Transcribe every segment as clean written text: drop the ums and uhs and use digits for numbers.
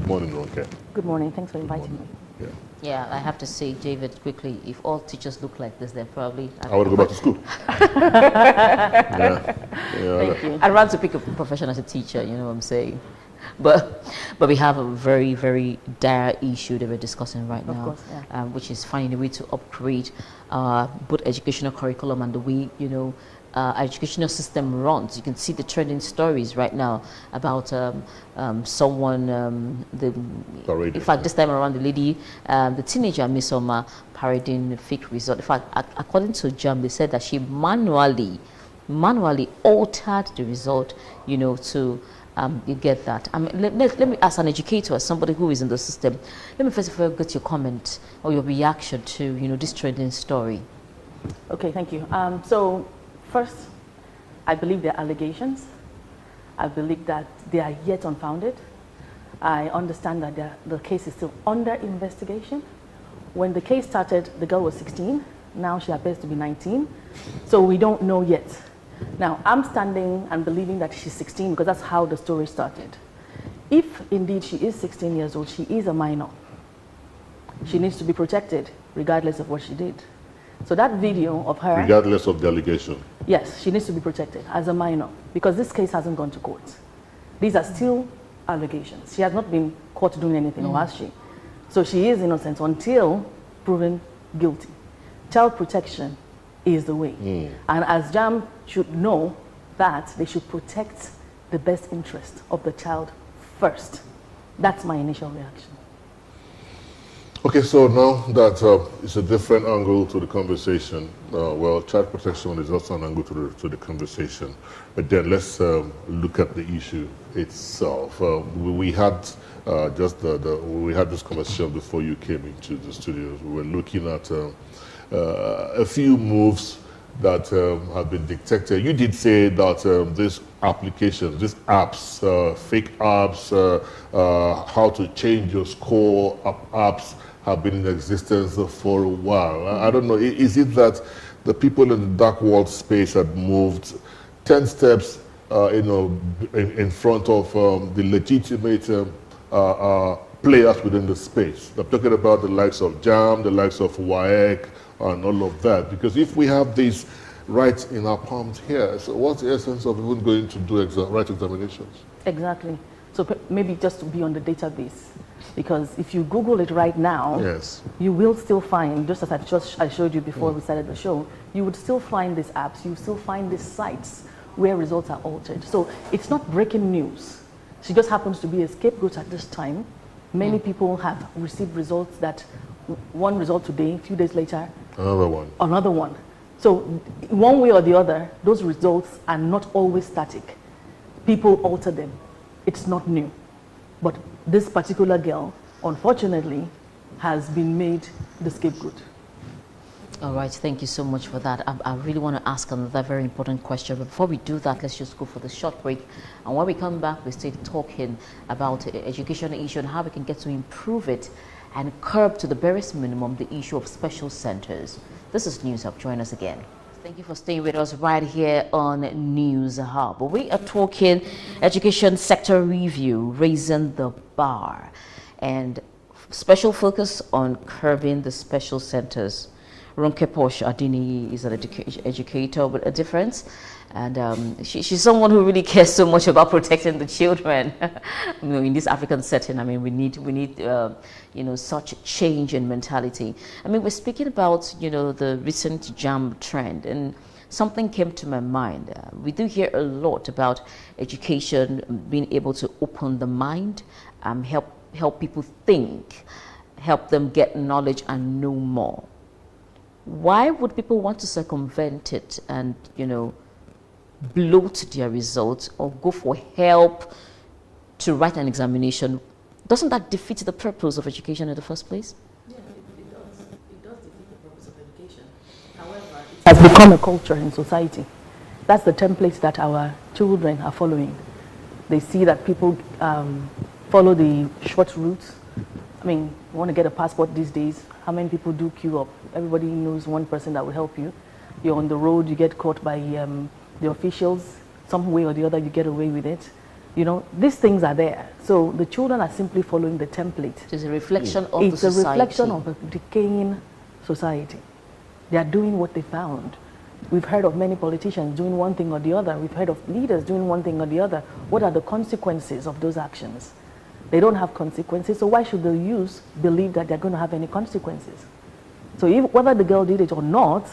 morning, Ronke. Good morning. Thanks for inviting me. Yeah. Yeah, I have to say, David, quickly, if all teachers look like this, then probably... I want to go back to school. Yeah. Thank you. I'd rather pick a profession as a teacher, you know what I'm saying? But we have a very, very dire issue that we're discussing right now, course, yeah. which is finding a way to upgrade both educational curriculum and the way, you know, our educational system runs. You can see the trending stories right now about someone, in fact, this time around, the lady, the teenager, Miss Oma, parading fake result. In fact, according to JAM, they said that she manually altered the result, you know, to you get that. I mean, let me, as an educator, as somebody who is in the system, let me first of all get your comment or your reaction to, you know, this trending story. Okay, thank you. So first, I believe they're allegations. I believe that they are yet unfounded. I understand that the case is still under investigation. When the case started, the girl was 16. Now she appears to be 19. So we don't know yet. Now, I'm standing and believing that she's 16 because that's how the story started. If indeed she is 16 years old, she is a minor. She needs to be protected regardless of what she did. So that video of her... Regardless of the allegation? Yes, she needs to be protected as a minor because this case hasn't gone to court. These are still allegations. She has not been caught doing anything, or has she? So she is innocent until proven guilty. Child protection is the way. And as JAM should know that they should protect the best interest of the child first. That's my initial reaction. Okay, so now that it's a different angle to the conversation, well, child protection is also an angle to the conversation, but then let's look at the issue itself. We had we had this conversation before you came into the studios. We were looking at a few moves that have been detected. You did say that these applications, these apps, fake apps, how to change your score apps have been in existence for a while. I don't know, is it that the people in the dark world space had moved 10 steps you know, in front of the legitimate players within the space? I'm talking about the likes of JAM, the likes of WAEC, and all of that. Because if we have these right in our palms here, so what's the essence of even going to do right examinations? Exactly. So maybe just to be on the database. Because if you Google it right now, yes, you will still find, just as I showed you before we started the show, you would still find these apps, you still find these sites where results are altered. So it's not breaking news. She just happens to be a scapegoat at this time. Many people have received results that one result today, a few days later, another one. So one way or the other, those results are not always static. People alter them. It's not new. But this particular girl, unfortunately, has been made the scapegoat. All right, thank you so much for that. I really want to ask another very important question. But before we do that, let's just go for the short break. And when we come back, we stay talking about education issue and how we can get to improve it and curb to the barest minimum the issue of special centers. This is News Hub. Join us again. Thank you for staying with us right here on News Hub. We are talking education sector review, raising the bar, and special focus on curbing the special centers. Ronke Posh Adini is an educator with a difference, and she's someone who really cares so much about protecting the children. You know, in this African setting, I mean, we need you know, such change in mentality. I mean, we're speaking about, you know, the recent JAM trend, and something came to my mind. We do hear a lot about education being able to open the mind, help people think, help them get knowledge and know more. Why would people want to circumvent it and, you know, bloat their results or go for help to write an examination? Doesn't that defeat the purpose of education in the first place? Yeah, it does. It does defeat the purpose of education. However, it has become a culture in society. That's the template that our children are following. They see that people follow the short route. I mean, you want to get a passport these days, how many people do queue up? Everybody knows one person that will help you. You're on the road, you get caught by the officials, some way or the other you get away with it. You know, these things are there. So the children are simply following the template. It's a reflection of the society. It's a reflection of a decaying society. They are doing what they found. We've heard of many politicians doing one thing or the other. We've heard of leaders doing one thing or the other. What are the consequences of those actions? They don't have consequences, so why should the youth believe that they're going to have any consequences? So if, whether the girl did it or not,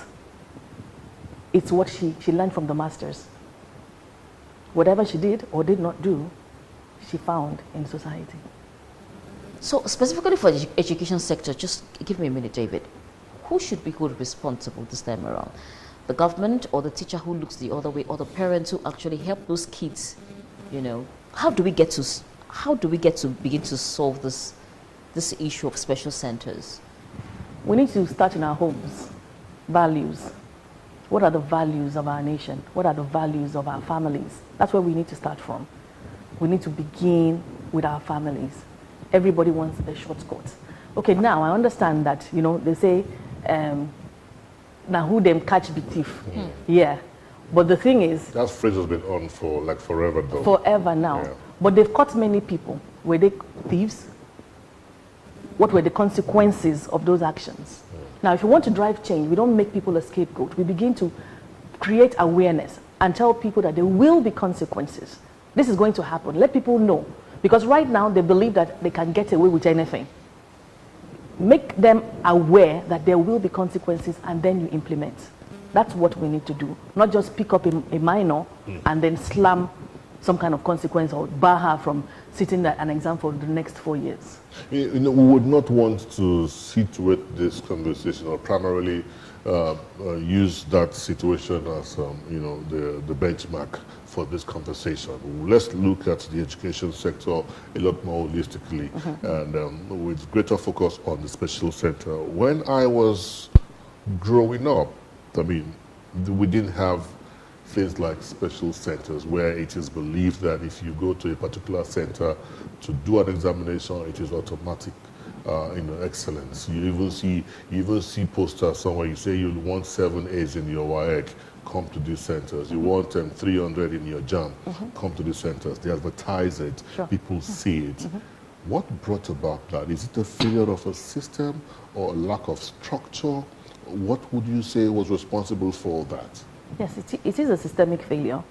it's what she learned from the masters. Whatever she did or did not do, she found in society. So specifically for the education sector, just give me a minute, David. Who should be held responsible this time around? The government or the teacher who looks the other way, or the parents who actually help those kids? You know, how do we get to begin to solve this issue of special centers? We need to start in our homes. Values. What are the values of our nation? What are the values of our families? That's where we need to start from. We need to begin with our families. Everybody wants a shortcut. Okay, now I understand that, you know, they say, now who them catch be thief. Yeah. But the thing is, that phrase has been on for like forever though. Forever now. Yeah. But they've caught many people. Were they thieves? What were the consequences of those actions? Now, if you want to drive change, we don't make people a scapegoat. We begin to create awareness and tell people that there will be consequences. This is going to happen. Let people know. Because right now, they believe that they can get away with anything. Make them aware that there will be consequences, and then you implement. That's what we need to do. Not just pick up a minor and then slam some kind of consequence or bar her from sitting an exam for the next 4 years. You know, we would not want to situate this conversation or primarily use that situation as, you know, the benchmark for this conversation. Let's look at the education sector a lot more holistically and with greater focus on the special center. When I was growing up, I mean, we didn't have things like special centers where it is believed that if you go to a particular center to do an examination, it is automatic excellence. You even see posters somewhere. You say you want 7 A's in your WAEC, come to these centers. You want 300 in your JAM, come to these centers. They advertise it. Sure. People see it. What brought about that? Is it a failure of a system or a lack of structure? What would you say was responsible for that? Yes, it is a systemic failure.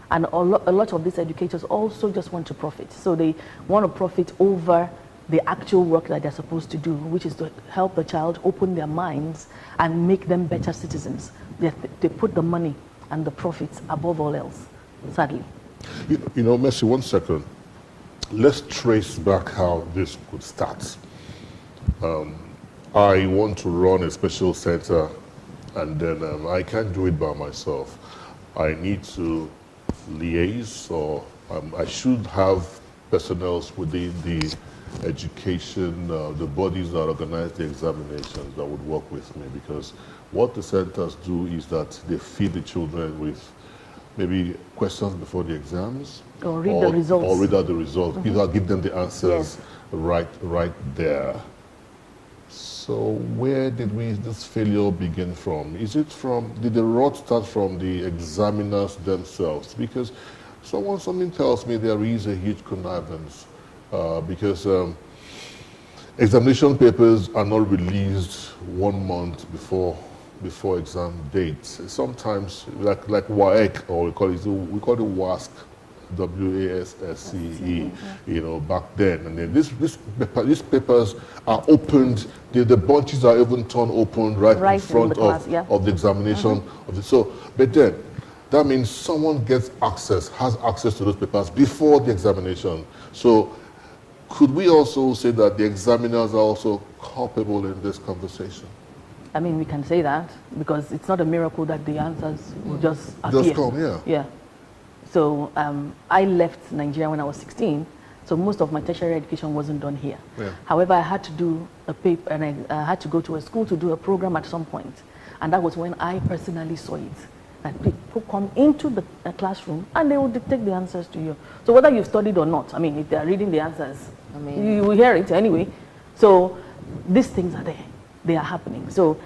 And a lot of these educators also just want to profit. So they want to profit over the actual work that they're supposed to do, which is to help the child open their minds and make them better citizens. They put the money and the profits above all else, sadly. You know, Mercy, 1 second. Let's trace back how this could start. I want to run a special center, and then I can't do it by myself. I need to liaise, or I should have personnel within the education, the bodies that organize the examinations that would work with me, because what the centers do is that they feed the children with maybe questions before the exams, or read the results, or read out the results. Either give them the answers right there. So where did this failure begin from? Is it did the rot start from the examiners themselves? Because something tells me there is a huge connivance, because examination papers are not released 1 month before exam dates. Sometimes, like WAEC, or we call it WASC, WASSCE, you know, back then. And then these papers are opened, the bunches are even torn open right in front of the examination. But then, that means someone has access to those papers before the examination. So, could we also say that the examiners are also culpable in this conversation? I mean, we can say that, because it's not a miracle that the answers will just appear. Just come, yeah. So I left Nigeria when I was 16, so most of my tertiary education wasn't done here. Yeah. However, I had to do a paper, and I had to go to a school to do a program at some point. And that was when I personally saw it. That people come into the classroom and they will dictate the answers to you. So whether you've studied or not, I mean, if they're reading the answers, I mean, you will hear it anyway. So these things are there. They are happening. So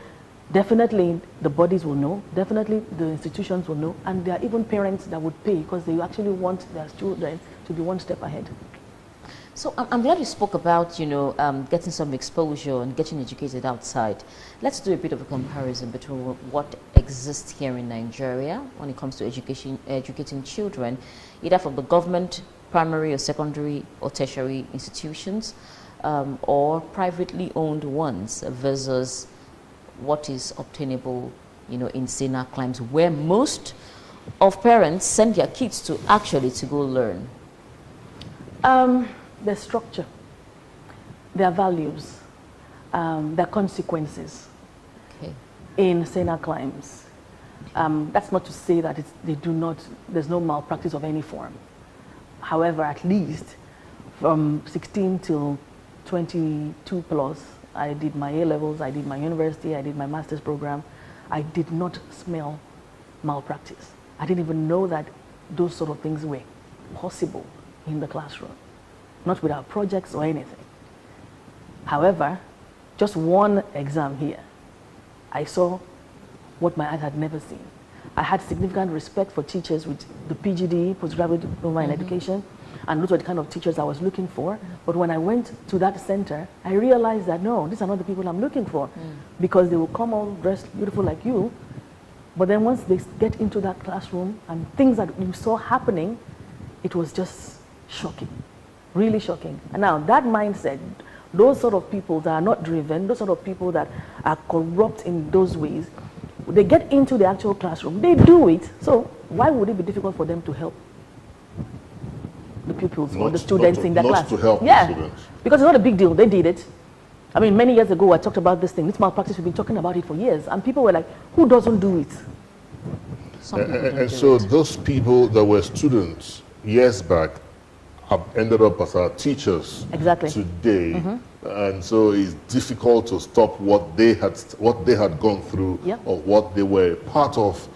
Definitely the bodies will know, definitely the institutions will know, and there are even parents that would pay because they actually want their children to be one step ahead. So I'm glad you spoke about, getting some exposure and getting educated outside. Let's do a bit of a comparison between what exists here in Nigeria when it comes to educating children, either from the government, primary or secondary or tertiary institutions, or privately owned ones versus what is obtainable, in Teencrime, where most of parents send their kids to go learn. Their structure, their values, their consequences in Teencrime. That's not to say that there's no malpractice of any form. However, at least from 16 till 22 plus, I did my A-levels, I did my university, I did my master's program. I did not smell malpractice. I didn't even know that those sort of things were possible in the classroom, not without projects or anything. However, just one exam here, I saw what my eyes had never seen. I had significant respect for teachers with the PGD, postgraduate diploma in education, and those were the kind of teachers I was looking for. But when I went to that center, I realized that no, these are not the people I'm looking for, because they will come all dressed beautiful like you, but then once they get into that classroom and things that you saw happening, it was just shocking, really shocking. And now that mindset, those sort of people that are not driven, those sort of people that are corrupt in those ways, they get into the actual classroom, they do it, so why would it be difficult for them to help the pupils or the students in that class? To help the students. Because it's not a big deal, they did it. I mean, many years ago I talked about this thing, this malpractice, we've been talking about it for years, and people were like, who doesn't do it? And so those people that were students years back have ended up as our teachers today. And so it's difficult to stop what they had gone through or what they were part of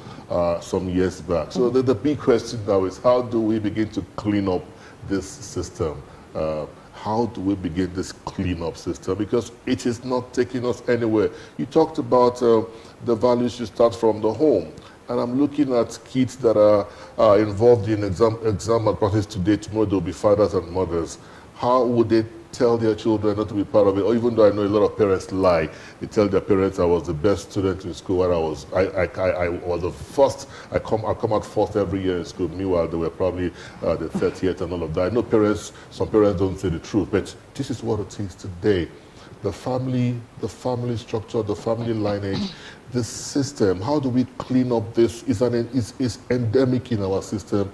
some years back. So the big question now is, how do we begin to clean up this system? How do we begin this clean-up system? Because it is not taking us anywhere. You talked about the values you start from the home. And I'm looking at kids that are involved in exam malpractice today. Tomorrow they'll be fathers and mothers. How would they tell their children not to be part of it? Or even though I know a lot of parents lie, they tell their parents I was the best student in school, and I was the first. I come out first every year in school. Meanwhile, they were probably the 30th and all of that. I know some parents don't say the truth, but this is what it is today. The family structure, the family lineage, this system. How do we clean up this? Is endemic in our system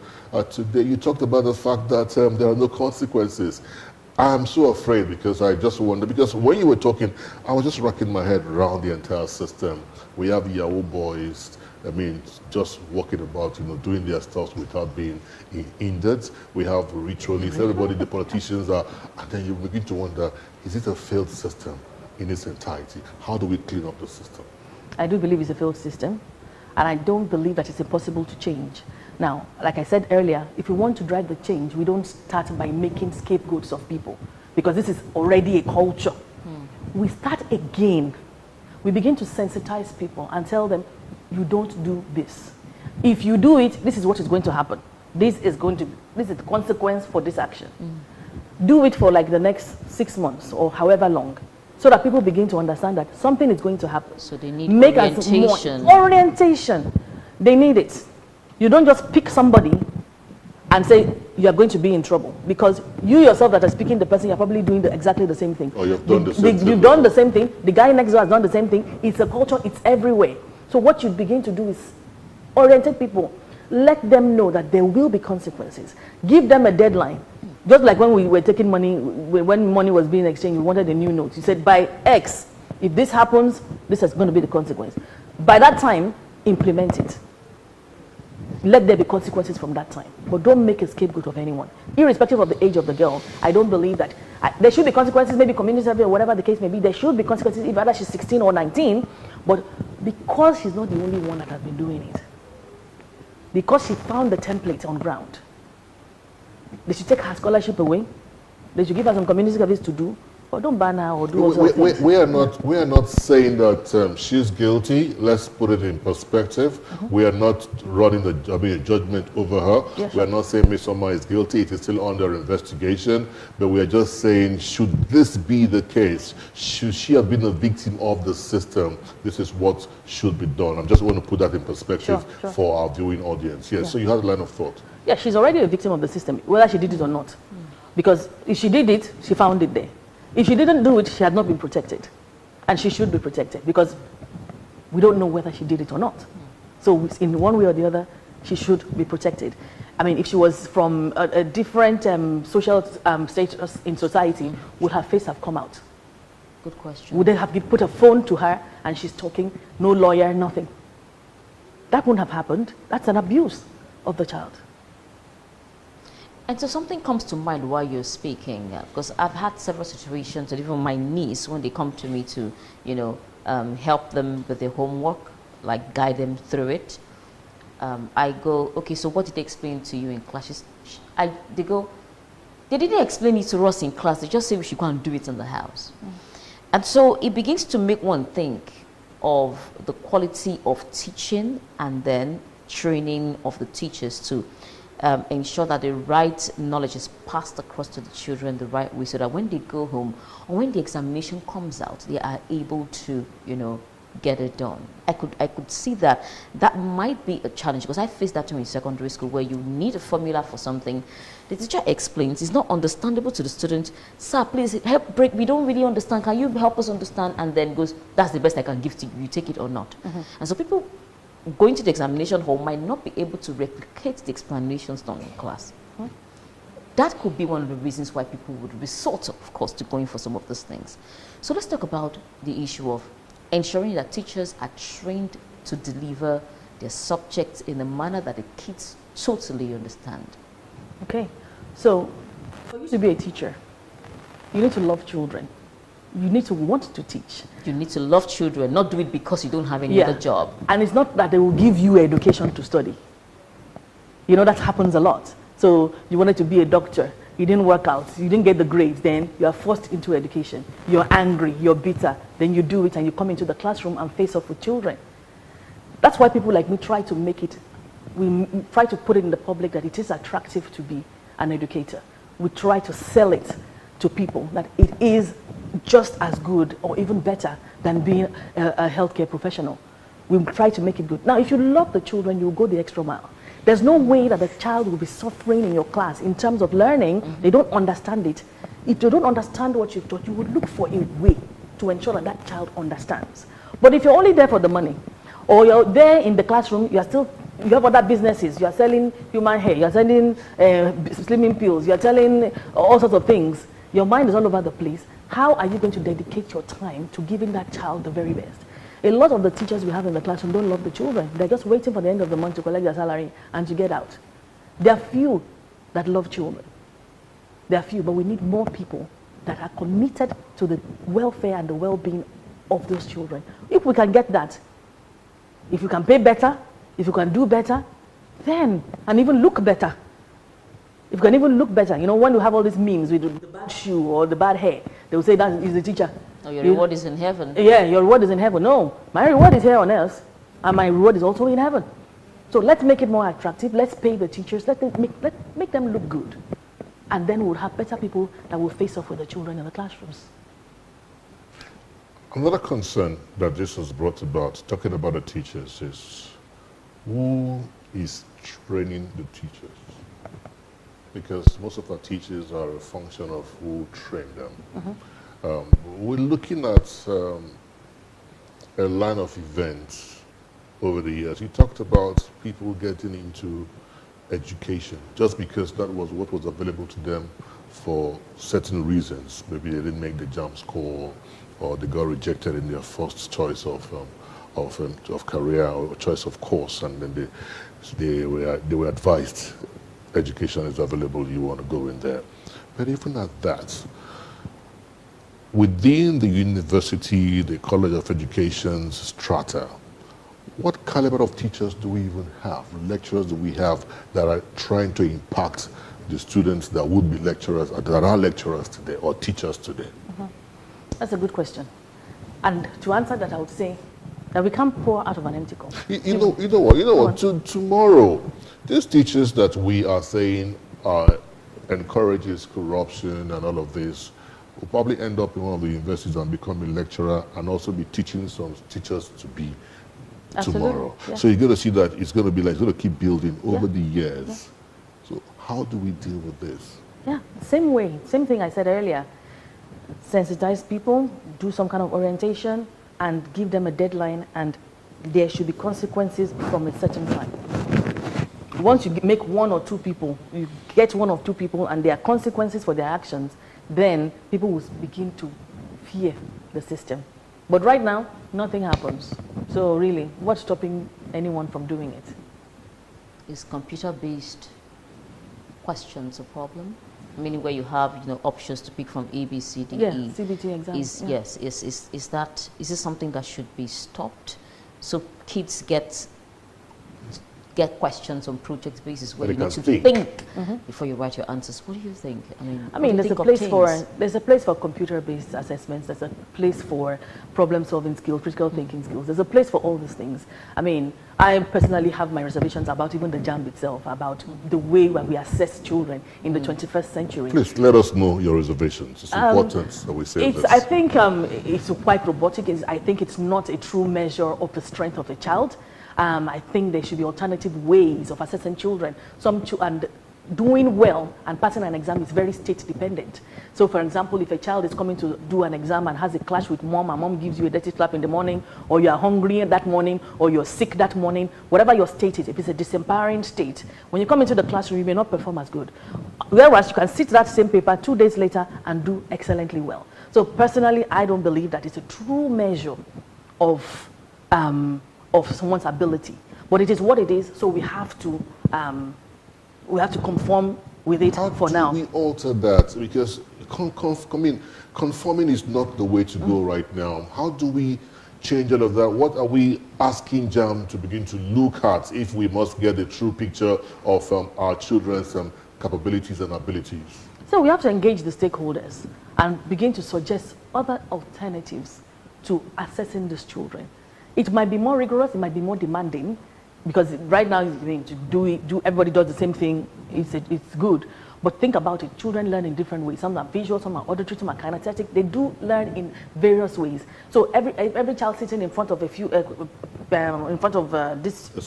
today. You talked about the fact that there are no consequences. I'm so afraid, because I just wonder, because when you were talking, I was just racking my head around the entire system. We have Yahoo boys, I mean, just walking about, doing their stuff without being injured. We have ritualists, everybody, the politicians are, and then you begin to wonder, is it a failed system in its entirety? How do we clean up the system? I do believe it's a failed system, and I don't believe that it's impossible to change. Now, like I said earlier, if we want to drive the change, we don't start by making scapegoats of people, because this is already a culture. We start again. We begin to sensitize people and tell them, you don't do this. If you do it, this is what is going to happen. This is the consequence for this action. Do it for like the next 6 months or however long, so that people begin to understand that something is going to happen. So they need orientation. Orientation. They need it. You don't just pick somebody and say you are going to be in trouble, because you yourself that are speaking the person, you're probably doing exactly the same thing. Or you've done the same thing. You've done the same thing. The guy next door has done the same thing. It's a culture. It's everywhere. So what you begin to do is orientate people. Let them know that there will be consequences. Give them a deadline. Just like when we were taking money, when money was being exchanged, we wanted a new note. You said, by X, if this happens, this is going to be the consequence. By that time, implement it. Let there be consequences from that time. But don't make a scapegoat of anyone. Irrespective of the age of the girl, I don't believe that. There should be consequences, maybe community service or whatever the case may be. There should be consequences if either she's 16 or 19. But because she's not the only one that has been doing it, because she found the template on ground, they should take her scholarship away. They should give her some community service to do, or don't ban her or do all sorts of things. We are not saying that she's guilty. Let's put it in perspective. We are not running a judgment over her. Yes, we are not saying Ms. Omar is guilty. It is still under investigation. But we are just saying, should this be the case? Should she have been a victim of the system? This is what should be done. I just want to put that in perspective for our viewing audience. Yes. So you had a line of thought. Yeah, she's already a victim of the system, whether she did it or not. Because if she did it, she found it there. If she didn't do it, she had not been protected. And she should be protected because we don't know whether she did it or not. So in one way or the other, she should be protected. I mean, if she was from a different social status in society, would her face have come out? Good question. Would they have put a phone to her and she's talking, no lawyer, nothing? That wouldn't have happened. That's an abuse of the child. And so something comes to mind while you're speaking, because I've had several situations, and even my niece, when they come to me to, you know, help them with their homework, like guide them through it, I go, okay, so what did they explain to you in class? They go, they didn't explain it to us in class, they just say we should go and do it in the house. And so it begins to make one think of the quality of teaching and then training of the teachers to ensure that the right knowledge is passed across to the children the right way, so that when they go home or when the examination comes out, they are able to, you know, get it done. I could see that might be a challenge, because I faced that too in secondary school, where you need a formula for something. The teacher explains, it's not understandable to the student. Sir, please help break, we don't really understand, can you help us understand? And then goes, that's the best I can give to you, you take it or not. And so people going to the examination hall might not be able to replicate the explanations done in class. That could be one of the reasons why people would resort, of course, to going for some of these things. So let's talk about the issue of ensuring that teachers are trained to deliver their subjects in a manner that the kids totally understand. Okay, so for you to be a teacher, you need to love children. You need to want to teach. You need to love children, not do it because you don't have any other job. And it's not that they will give you education to study. You know, that happens a lot. So you wanted to be a doctor, you didn't work out, you didn't get the grades, then you are forced into education. You're angry, you're bitter, then you do it and you come into the classroom and face off with children. That's why people like me try to make it, we try to put it in the public that it is attractive to be an educator. We try to sell it to people that it is just as good or even better than being a healthcare professional. We try to make it good. Now, if you love the children, you'll go the extra mile. There's no way that the child will be suffering in your class in terms of learning. They don't understand it. If you don't understand what you've taught, you would look for a way to ensure that that child understands. But if you're only there for the money, or you're there in the classroom, you have other businesses, you're selling human hair, you're selling slimming pills, you're selling all sorts of things, your mind is all over the place. How are you going to dedicate your time to giving that child the very best? A lot of the teachers we have in the classroom don't love the children. They're just waiting for the end of the month to collect their salary and to get out. There are few that love children. There are few, but we need more people that are committed to the welfare and the well-being of those children. If we can get that, if you can pay better, if you can do better, then, and even look better. If you can even look better, you know, when you have all these memes with the bad shoe or the bad hair, they will say that is the teacher. Oh, your reward is in heaven. Yeah, your reward is in heaven. No, my reward is here on earth, and my reward is also in heaven. So let's make it more attractive. Let's pay the teachers. Let's make them look good. And then we'll have better people that will face off with the children in the classrooms. Another concern that this has brought about, talking about the teachers, is who is training the teachers? Because most of our teachers are a function of who trained them. We're looking at a line of events over the years. You talked about people getting into education just because that was what was available to them for certain reasons. Maybe they didn't make the jump score, or they got rejected in their first choice of career or choice of course, and then they were advised education is available, you want to go in there. But even at that, within the university, the College of Education's strata, what caliber of teachers do we even have? Lecturers do we have that are trying to impact the students that would be lecturers, that are lecturers today or teachers today? That's a good question. And to answer that, I would say that we can't pour out of an empty cup. You know what? Tomorrow, these teachers that we are saying encourages corruption and all of this will probably end up in one of the universities and become a lecturer and also be teaching some teachers to be tomorrow. Yeah. So you're going to see that it's going to be like, it's going to keep building over the years. So how do we deal with this? Yeah, same way, same thing I said earlier. Sensitize people, do some kind of orientation, and give them a deadline, and there should be consequences from a certain time. Once you make one or two people, you get one or two people, and there are consequences for their actions, then people will begin to fear the system. But right now, nothing happens. So really, what's stopping anyone from doing it? Is computer-based questions a problem? Meaning where you have options to pick from A, B, C, D, E. CBT exams. Yes, is this something that should be stopped so kids get questions on project basis where you need to think before you write your answers? What do you think? I mean, there's a place for computer-based assessments. There's a place for problem-solving skills, critical thinking skills. There's a place for all these things. I mean, I personally have my reservations about even the JAMB itself, about the way where we assess children in the 21st century. Please let us know your reservations. It's important that we say this. I think it's quite robotic. I think it's not a true measure of the strength of a child. I think there should be alternative ways of assessing children. And doing well and passing an exam is very state dependent. So for example, if a child is coming to do an exam and has a clash with mom, and mom gives you a dirty slap in the morning, or you are hungry that morning, or you're sick that morning, whatever your state is, if it's a disempowering state, when you come into the classroom, you may not perform as good. Whereas you can sit that same paper 2 days later and do excellently well. So personally, I don't believe that it's a true measure of someone's ability, but it is what it is. So we have to conform with it for now. How do we alter that? Because conforming is not the way to go right now. How do we change all of that? What are we asking JAM to begin to look at if we must get a true picture of our children's capabilities and abilities? So we have to engage the stakeholders and begin to suggest other alternatives to assessing these children. It might be more rigorous, it might be more demanding, because right now, everybody does the same thing, it's good. But think about it, children learn in different ways. Some are visual, some are auditory, some are kinesthetic. They do learn in various ways. So every child sitting in front of this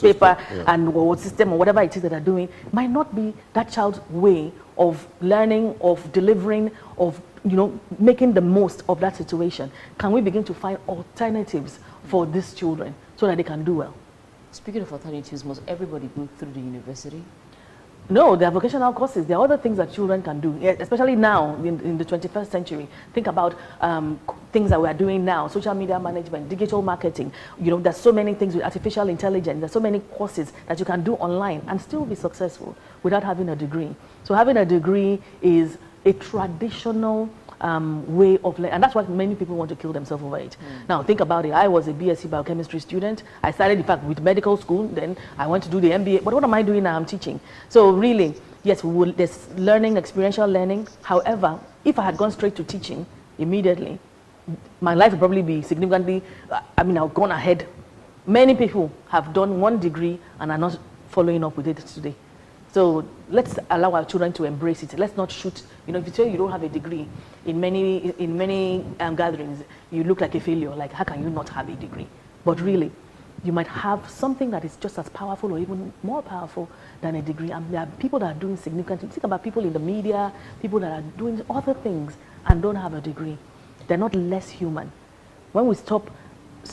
paper and system or whatever it is that they're doing might not be that child's way of learning, of delivering, of making the most of that situation. Can we begin to find alternatives for these children so that they can do well? Speaking of alternatives, must everybody go through the university? No, there are vocational courses. There are other things that children can do, especially now in the 21st century. Think about things that we are doing now, social media management, digital marketing. There's so many things with artificial intelligence. There's so many courses that you can do online and still be successful without having a degree. So having a degree is a traditional way of learning, and that's why many people want to kill themselves over it. Now think about it. I was a BSc biochemistry student. I started, in fact, with medical school. Then I went to do the MBA. But what am I doing now? I'm teaching. So really, yes, there's learning, experiential learning. However, if I had gone straight to teaching immediately, my life would probably be significantly, I've gone ahead. Many people have done one degree and are not following up with it today. So let's allow our children to embrace it. Let's not shoot. If you say you don't have a degree, in many gatherings, you look like a failure. Like, how can you not have a degree? But really, you might have something that is just as powerful or even more powerful than a degree. And there are people that are doing significant things. Think about people in the media, people that are doing other things and don't have a degree. They're not less human. When we stop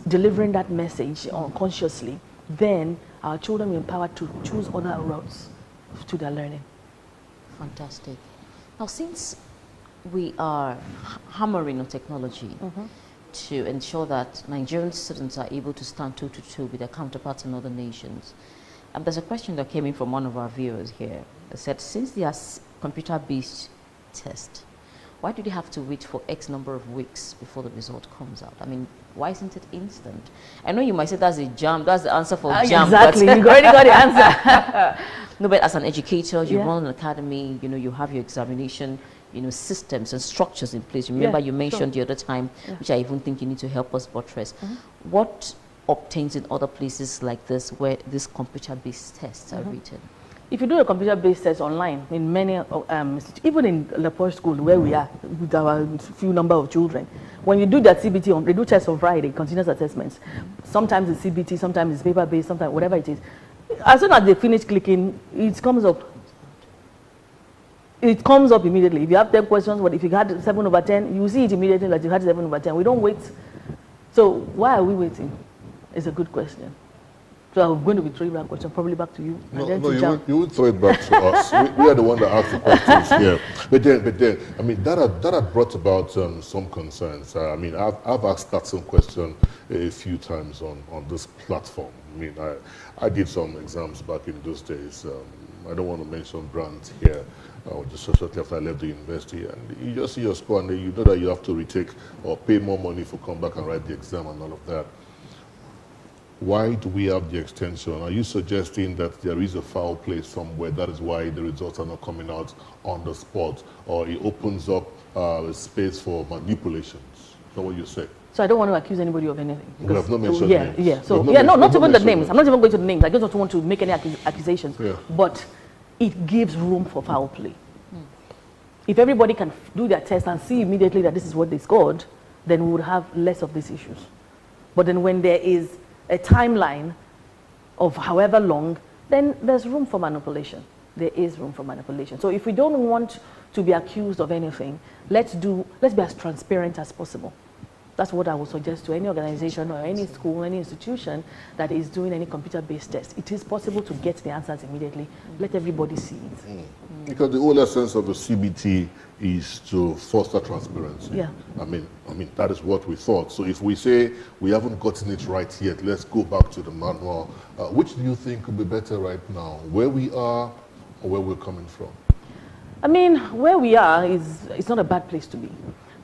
delivering that message unconsciously, then our children will be empowered to choose other routes to their learning. Fantastic. Now, since we are hammering on technology to ensure that Nigerian students are able to stand toe to toe with their counterparts in other nations, there's a question that came in from one of our viewers here that said, since there are computer-based tests, why do they have to wait for X number of weeks before the result comes out? I mean, why isn't it instant? I know you might say that's a jam, that's the answer for jam. Exactly, you already got the answer. No, but as an educator, you run an academy, you know, you have your examination, you know, systems and structures in place. Remember, you mentioned the other time, which I even think you need to help us buttress. What obtains in other places like this, where these computer-based tests are written? If you do a computer-based test online, in many, even in La Poche School, where we are, with our few number of children, when you do that CBT, they do tests on Friday, continuous assessments. Sometimes it's CBT, sometimes it's paper-based, sometimes whatever it is. As soon as they finish clicking, it comes up. It comes up immediately. If you have 10 questions, but if you had 7 over 10, you see it immediately that you had 7 over 10. We don't wait. So why are we waiting? It's a good question. So I'm going to be throwing that question probably back to you. No, you would throw it back to us. We are the one that asked the questions here. But then, I mean, that had brought about some concerns. I mean, I've asked that same question a few times on this platform. I mean, I did some exams back in those days. I don't want to mention brands here. Just shortly after I left the university, and you just see your score, and then you know that you have to retake or pay more money for come back and write the exam and all of that. Why do we have the extension? Are you suggesting that there is a foul play somewhere? That is why the results are not coming out on the spot, or it opens up a space for manipulations? Is that what you say? So I don't want to accuse anybody of anything. We have not mentioned names. Yeah. So not even the names. I'm not even going to the names. I just don't want to make any accusations. Yeah. But it gives room for foul play. If everybody can do their test and see immediately that this is what they scored, then we would have less of these issues. But then when there is a timeline of however long, then there's room for manipulation. There is room for manipulation. So if we don't want to be accused of anything, let's be as transparent as possible. That's what I would suggest to any organization or any school, any institution that is doing any computer-based test. It is possible to get the answers immediately. Let everybody see it. Because the whole essence of the CBT is to foster transparency. Yeah. I mean, that is what we thought. So if we say we haven't gotten it right yet, let's go back to the manual. Which do you think would be better right now? Where we are or where we're coming from? I mean, where we are it's not a bad place to be.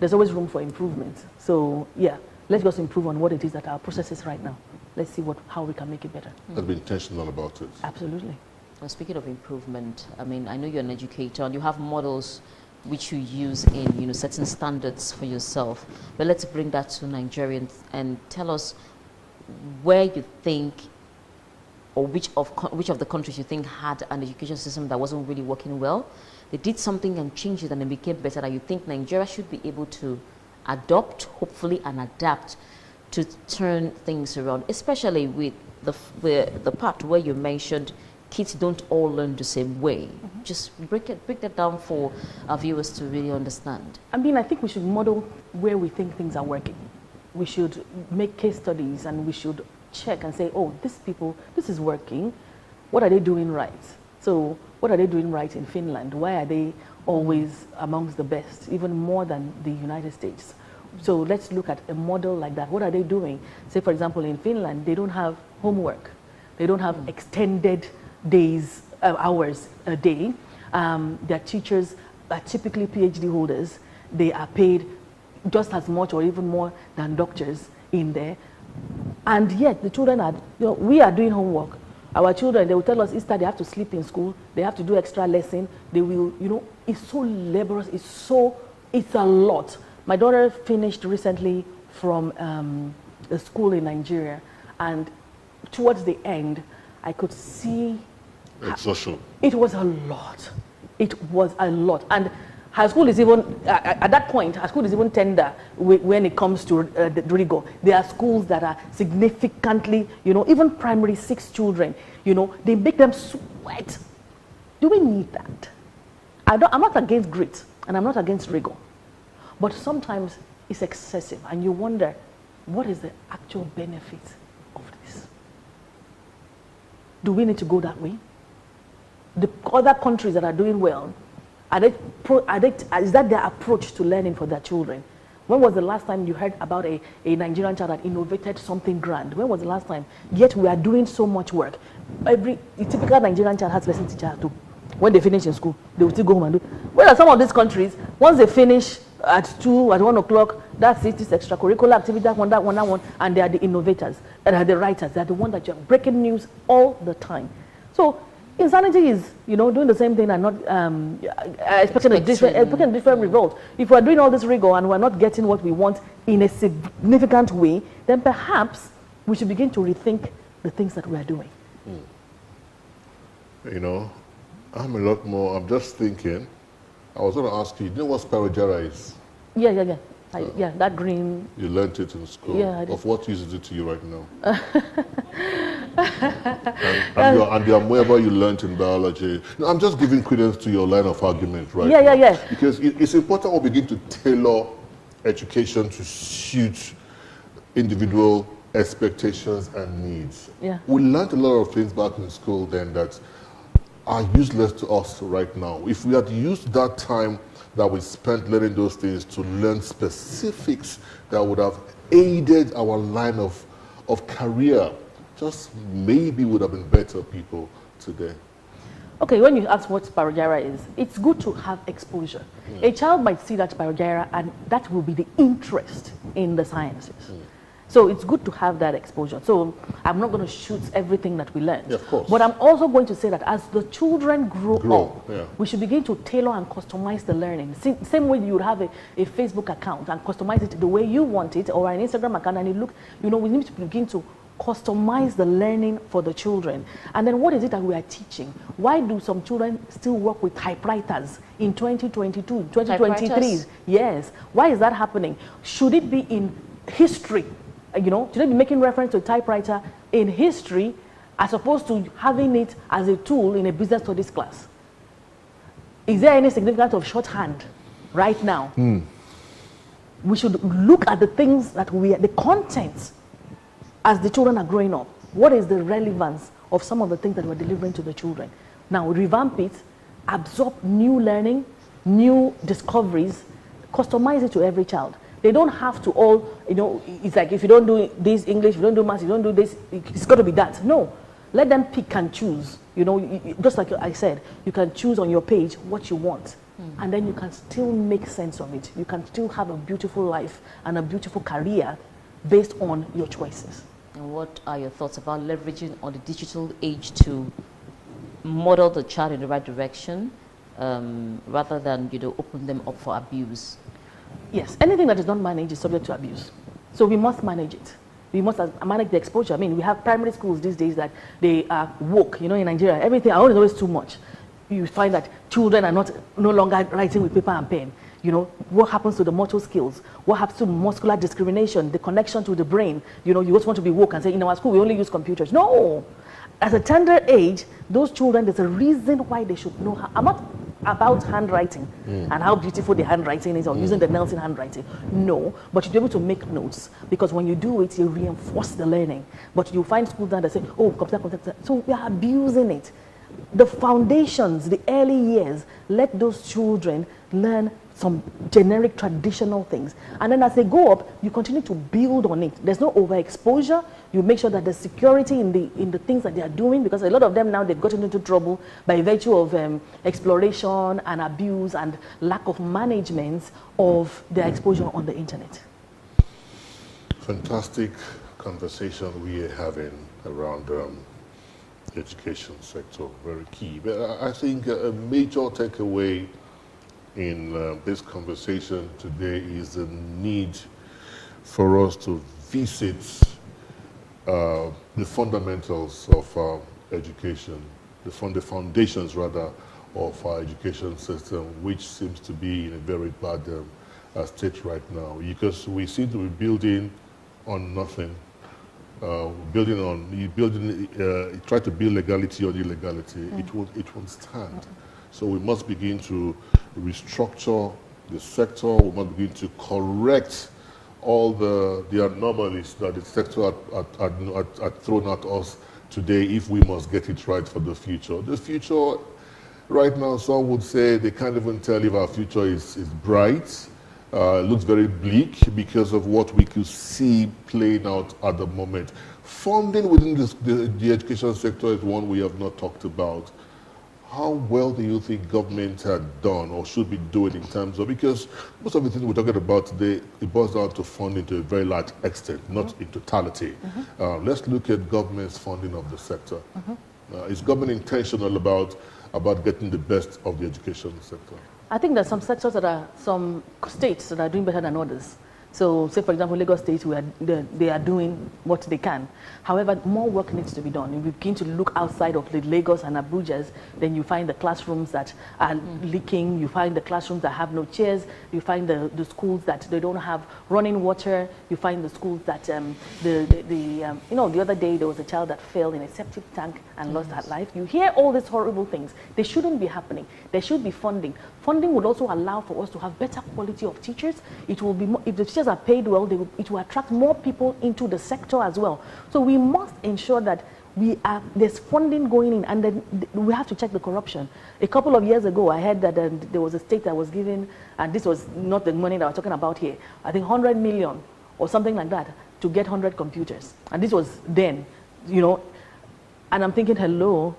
There's always room for improvement. So yeah, let's just improve on what it is that our process is right now. Let's see how we can make it better. Let's be intentional about it. Absolutely. Well, speaking of improvement, I mean, I know you're an educator and you have models which you use in, certain standards for yourself. But let's bring that to Nigerians and tell us where you think, or which of the countries you think had an education system that wasn't really working well. They did something and changed it and it became better, that you think Nigeria should be able to adopt, hopefully, and adapt to turn things around, especially with the part where you mentioned kids don't all learn the same way. Just break that down for our viewers to really understand. I mean, I think we should model where we think things are working. We should make case studies and we should check and say, oh, this is working. What are they doing right? So what are they doing right in Finland? Why are they always amongst the best, even more than the United States? So let's look at a model like that. What are they doing? Say, for example, in Finland, they don't have homework. They don't have extended hours a day. Their teachers are typically PhD holders. They are paid just as much or even more than doctors in there. And yet the children we are doing homework. Our children, they will tell us Easter they have to sleep in school, they have to do extra lesson, they will, it's so laborious, it's a lot. My daughter finished recently from a school in Nigeria, and towards the end, I could see exhaustion. It was a lot. It was a lot. And her school is even, at that point, her school is even tender when it comes to the rigor. There are schools that are significantly, even primary 6 children, they make them sweat. Do we need that? I'm not against grit, and I'm not against rigor. But sometimes it's excessive, and you wonder, what is the actual benefit of this? Do we need to go that way? The other countries that are doing well, is that their approach to learning for their children? When was the last time you heard about a Nigerian child that innovated something grand? When was the last time? Yet we are doing so much work. A typical Nigerian child has lesson teacher too. When they finish in school, they will still go home and do. Whereas some of these countries, once they finish at 2, at 1 o'clock, that's it, it's extracurricular activity, that one, and they are the innovators, and are the writers, they're the ones that you're breaking news all the time. So insanity is, doing the same thing and not expecting a different result. If we're doing all this rigor and we're not getting what we want in a significant way, then perhaps we should begin to rethink the things that we are doing. I'm a lot more, I'm just thinking, I was going to ask you, do you know what Sparogera is? Yeah. Yeah, that green. You learned it in school. Yeah, I did. Of what use is it to you right now? and the amoeba you learned in biology. No, I'm just giving credence to your line of argument right now. Yeah. Because it's important we begin to tailor education to suit individual expectations and needs. Yeah. We learned a lot of things back in school then that are useless to us right now. If we had used that time that we spent learning those things to learn specifics that would have aided our line of career, just maybe would have been better people today. Okay, when you ask what Sparogera is, it's good to have exposure. A child might see that Sparogera and that will be the interest in the sciences. So it's good to have that exposure. So I'm not going to shoot everything that we learned. Yeah, of course. But I'm also going to say that as the children grow up, yeah, we should begin to tailor and customize the learning. Same way you would have a Facebook account and customize it the way you want it, or an Instagram account, and we need to begin to customize the learning for the children. And then what is it that we are teaching? Why do some children still work with typewriters in 2022, 2023? Yes. Why is that happening? Should it be in history? Should they be making reference to a typewriter in history as opposed to having it as a tool in a business studies class? Is there any significance of shorthand right now? We should look at the things that the contents as the children are growing up. What is the relevance of some of the things that we're delivering to the children? Now, revamp it, absorb new learning, new discoveries, customize it to every child. They don't have to all, it's like if you don't do this English, if you don't do math, you don't do this, it's got to be that. No. Let them pick and choose. Just like I said, you can choose on your page what you want. And then you can still make sense of it. You can still have a beautiful life and a beautiful career based on your choices. And what are your thoughts about leveraging on the digital age to model the child in the right direction rather than, open them up for abuse? Yes, anything that is not managed is subject to abuse. So we must manage it. We must manage the exposure. I mean, we have primary schools these days that they are woke, in Nigeria. Everything, I always know it's too much. You find that children are no longer writing with paper and pen. What happens to the motor skills? What happens to muscular discrimination, the connection to the brain? You just want to be woke and say, in our school, we only use computers. No! At a tender age, those children, there's a reason why they should know how. I'm not about handwriting and how beautiful the handwriting is or using the Nelson handwriting. No, but you'll be able to make notes because when you do it, you reinforce the learning. But you find schools that say, oh, computer. So we are abusing it. The foundations, the early years, let those children learn some generic traditional things. And then as they go up, you continue to build on it. There's no overexposure. You make sure that there's security in the things that they are doing, because a lot of them now, they've gotten into trouble by virtue of exploration and abuse and lack of management of their exposure on the internet. Fantastic conversation we are having around the education sector, very key. But I think a major takeaway in this conversation today is the need for us to visit the fundamentals of education, the foundations rather of our education system, which seems to be in a very bad state right now, because we seem to be building on nothing. Try to build legality on illegality, it won't stand. So we must begin to restructure the sector. We must begin to correct all the anomalies that the sector had thrown at us today if we must get it right for the future. The future, right now, some would say they can't even tell if our future is bright. It looks very bleak because of what we could see playing out at the moment. Funding within the education sector is one we have not talked about. how well do you think government had done or should be doing in terms of, because most of the things we're talking about today, it boils down to funding to a very large extent, not in totality. Let's look at government's funding of the sector. Is government intentional about getting the best of the education sector? I think there's some sectors that are, some states that are doing better than others. So, say for example, Lagos State, they are doing what they can. However, more work needs to be done. If you begin to look outside of the Lagos and Abujas, then you find the classrooms that are leaking, you find the classrooms that have no chairs, you find the schools that they don't have running water, you find the schools that, you know, the other day there was a child that fell in a septic tank and lost her life. You hear all these horrible things. They shouldn't be happening. There should be funding. Funding would also allow for us to have better quality of teachers. It will be more, if the teachers are paid well, it will attract more people into the sector as well. So we must ensure that there's funding going in, and then we have to check the corruption. A couple of years ago, I heard that there was a state that was given, and this was not the money that we're talking about here, I think 100 million or something like that to get 100 computers. And this was then, you know, and I'm thinking, hello,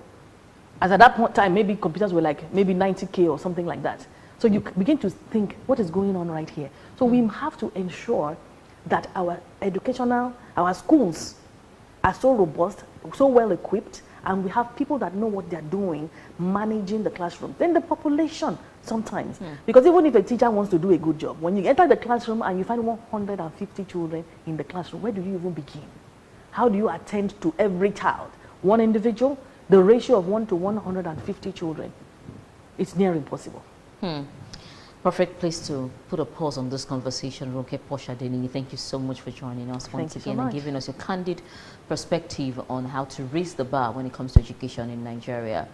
as at that time, maybe computers were like maybe 90K or something like that. So you begin to think, what is going on right here? So we have to ensure that our schools are so robust, so well equipped, and we have people that know what they're doing, managing the classroom. Then the population sometimes, because even if a teacher wants to do a good job, when you enter the classroom and you find 150 children in the classroom, where do you even begin? How do you attend to every child? One individual, the ratio of 1 to 150 children, it's near impossible. Perfect place to put a pause on this conversation. Ronke Poshadeni, thank you so much for joining us once again and giving us a candid perspective on how to raise the bar when it comes to education in Nigeria.